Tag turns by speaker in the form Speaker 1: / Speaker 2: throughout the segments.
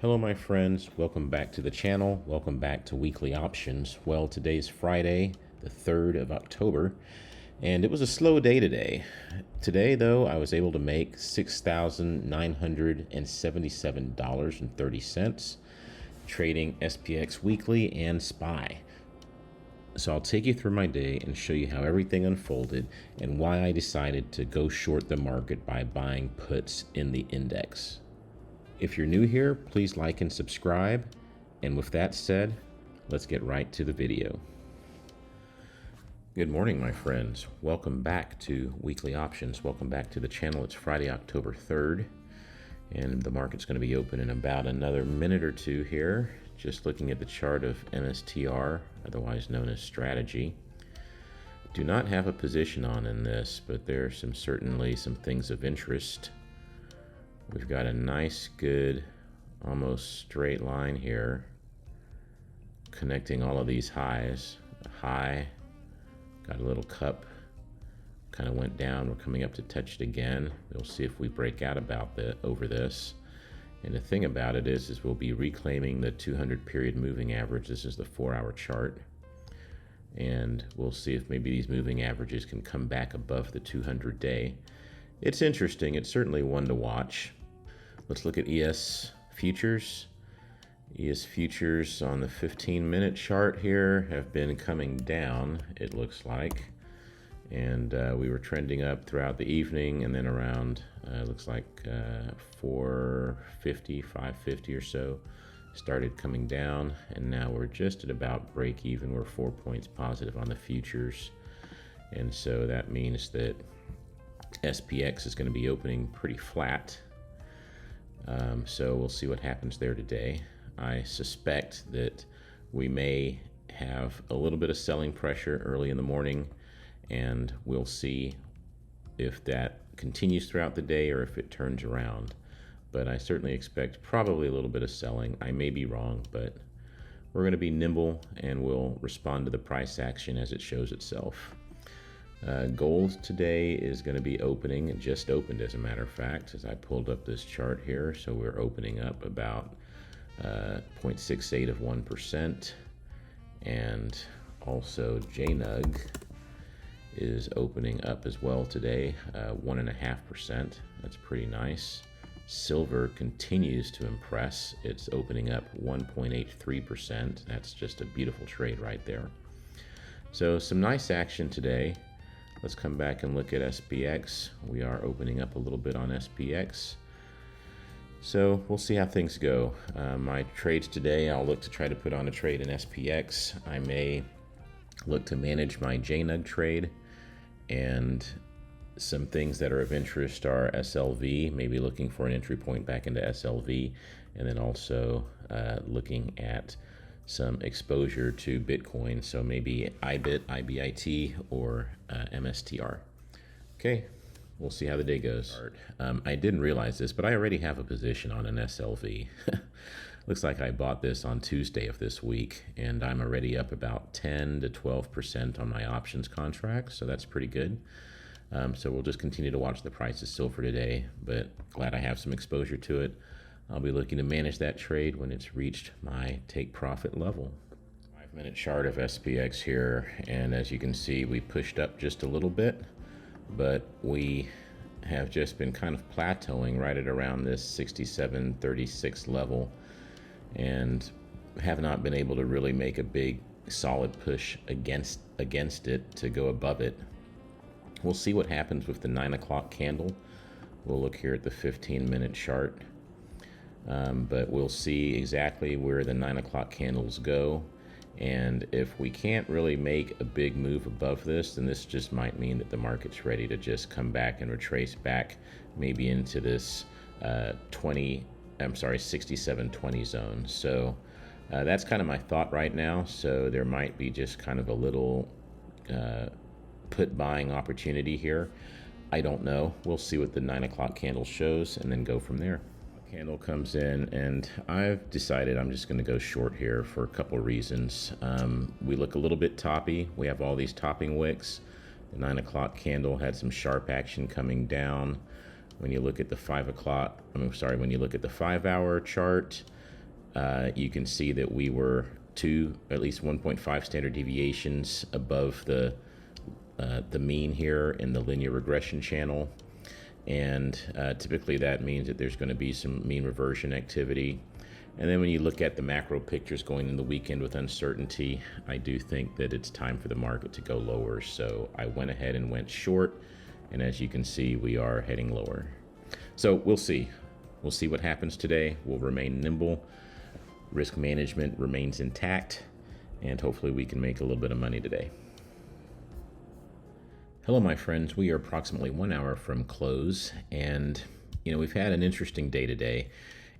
Speaker 1: Hello my friends, welcome back to the channel, welcome back to Weekly Options. Well, today's Friday, the 3rd of October, and it was a slow day today. Today though, I was able to make $6,977.30 trading SPX Weekly and SPY. So I'll take you through my day and show you how everything unfolded and why I decided to go short the market by buying puts in the index. If you're new here, please like and subscribe. And with that said, let's get right to the video. Good morning, my friends. Welcome back to Weekly Options. Welcome back to the channel. It's Friday, October 3rd, and the market's going to be open in about another minute or two here. Just looking at the chart of MSTR, otherwise known as strategy. Do not have a position on in this, but there are certainly some things of interest. We've got a nice, good, almost straight line here, connecting all of these highs. A high, got a little cup, kind of went down. We're coming up to touch it again. We'll see if we break out over this. And the thing about it is we'll be reclaiming the 200 period moving average. This is the 4-hour chart. And we'll see if maybe these moving averages can come back above the 200 day. It's interesting. It's certainly one to watch. Let's look at ES futures. ES futures on the 15-minute chart here have been coming down, it looks like. And we were trending up throughout the evening, and then around, looks like 450, 550 or so, started coming down. And now we're just at about break even. We're 4 points positive on the futures. And so that means that SPX is going to be opening pretty flat. So we'll see what happens there today. I suspect that we may have a little bit of selling pressure early in the morning, and we'll see if that continues throughout the day or if it turns around. But I certainly expect probably a little bit of selling. I may be wrong, but we're going to be nimble and we'll respond to the price action as it shows itself. Gold today is going to be opening. It just opened, as a matter of fact, as I pulled up this chart here. So we're opening up about 0.68 of 1%. And also JNUG is opening up as well today, 1.5%. That's pretty nice. Silver continues to impress. It's opening up 1.83%. That's just a beautiful trade right there. So some nice action today. Let's come back and look at SPX. We are opening up a little bit on SPX. So we'll see how things go. My trades today, I'll look to try to put on a trade in SPX. I may look to manage my JNUG trade. And some things that are of interest are SLV, maybe looking for an entry point back into SLV. And then also looking at some exposure to Bitcoin, so maybe IBIT, IBIT, or MSTR. Okay, we'll see how the day goes. I didn't realize this, but I already have a position on an SLV. Looks like I bought this on Tuesday of this week, and I'm already up about 10 to 12% on my options contract, so that's pretty good. So we'll just continue to watch the price of silver today, but glad I have some exposure to it. I'll be looking to manage that trade when it's reached my take profit level. 5-minute chart of SPX here, and as you can see, we pushed up just a little bit, but we have just been kind of plateauing right at around this 67.36 level and have not been able to really make a big solid push against it to go above it. We'll see what happens with the 9 o'clock candle. We'll look here at the 15-minute chart. But we'll see exactly where the 9 o'clock candles go. And if we can't really make a big move above this, then this just might mean that the market's ready to just come back and retrace back maybe into this 67.20 zone. So that's kind of my thought right now. So there might be just kind of a little put buying opportunity here. I don't know. We'll see what the 9 o'clock candle shows and then go from there. Candle comes in, and I've decided I'm just going to go short here for a couple reasons. We look a little bit toppy. We have all these topping wicks. The 9 o'clock candle had some sharp action coming down. When you look at the 5 o'clock, when you look at the 5-hour chart, you can see that we were at least 1.5 standard deviations above the mean here in the linear regression channel. And typically that means that there's going to be some mean reversion activity. And then when you look at the macro pictures going in the weekend with uncertainty, I do think that it's time for the market to go lower. So I went ahead and went short. And as you can see, we are heading lower. So we'll see. We'll see what happens today. We'll remain nimble. Risk management remains intact. And hopefully we can make a little bit of money today. Hello, my friends. We are approximately 1 hour from close. And, we've had an interesting day today.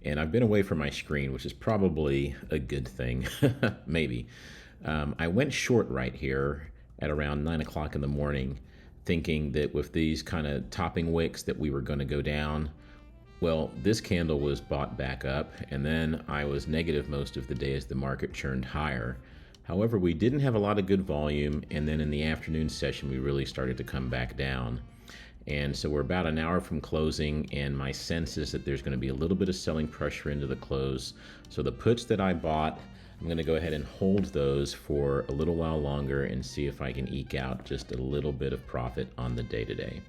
Speaker 1: And I've been away from my screen, which is probably a good thing, maybe. I went short right here at around 9 o'clock in the morning, thinking that with these kind of topping wicks that we were going to go down. Well, this candle was bought back up, and then I was negative most of the day as the market churned higher. However, we didn't have a lot of good volume, and then in the afternoon session, we really started to come back down. And so we're about an hour from closing, and my sense is that there's going to be a little bit of selling pressure into the close. So the puts that I bought, I'm going to go ahead and hold those for a little while longer and see if I can eke out just a little bit of profit on the day today.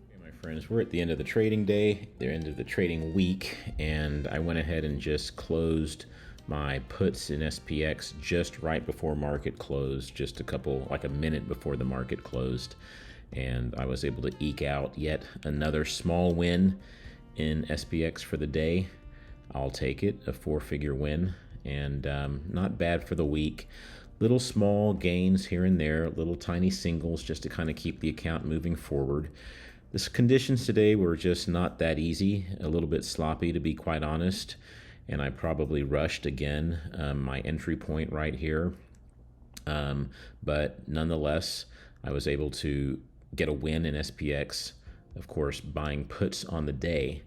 Speaker 1: Okay, my friends, we're at the end of the trading day, the end of the trading week, and I went ahead and just closed my puts in SPX just right before market closed, just a minute before the market closed. And I was able to eke out yet another small win in SPX for the day. I'll take it, a 4-figure win, and not bad for the week. Little small gains here and there, little tiny singles just to kind of keep the account moving forward. The conditions today were just not that easy, a little bit sloppy to be quite honest, and I probably rushed again my entry point right here. But nonetheless, I was able to get a win in SPX, of course, buying puts on the day,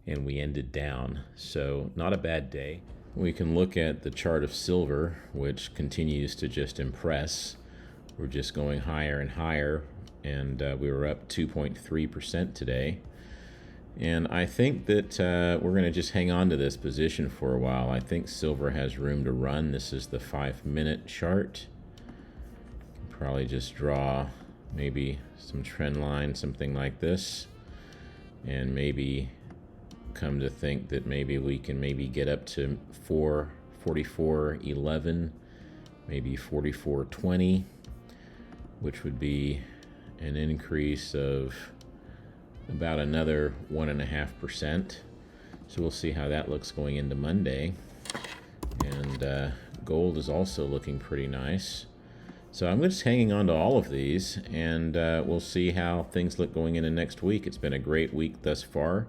Speaker 1: and we ended down. So not a bad day. We can look at the chart of silver, which continues to just impress. We're just going higher and higher, and we were up 2.3% today. And I think that we're going to just hang on to this position for a while. I think silver has room to run. This is the 5-minute chart. Probably just draw maybe some trend line, something like this, and maybe come to think that maybe we can get up to 44.11, maybe 44.20, which would be an increase of about another 1.5%. So we'll see how that looks going into Monday. And gold is also looking pretty nice. So I'm just hanging on to all of these, and we'll see how things look going into next week. It's been a great week thus far,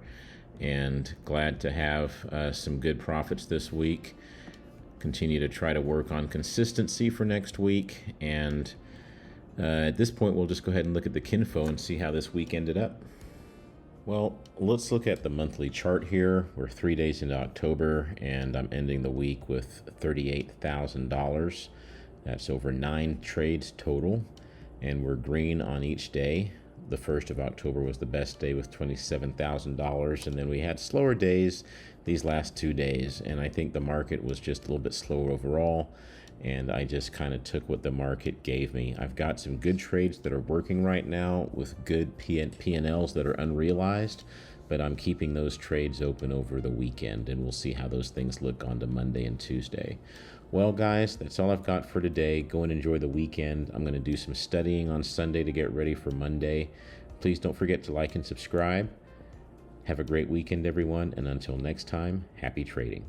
Speaker 1: and glad to have some good profits this week. Continue to try to work on consistency for next week, and at this point we'll just go ahead and look at the Kinfo and see how this week ended up. Well, let's look at the monthly chart here. We're 3 days into October, and I'm ending the week with $38,000. That's over 9 trades total, and we're green on each day. The 1st of October was the best day with $27,000, and then we had slower days these last 2 days, and I think the market was just a little bit slower overall, and I just kind of took what the market gave me. I've got some good trades that are working right now with good P&Ls that are unrealized, but I'm keeping those trades open over the weekend, and we'll see how those things look on to Monday and Tuesday. Well, guys, that's all I've got for today. Go and enjoy the weekend. I'm going to do some studying on Sunday to get ready for Monday. Please don't forget to like and subscribe. Have a great weekend, everyone, and until next time, happy trading.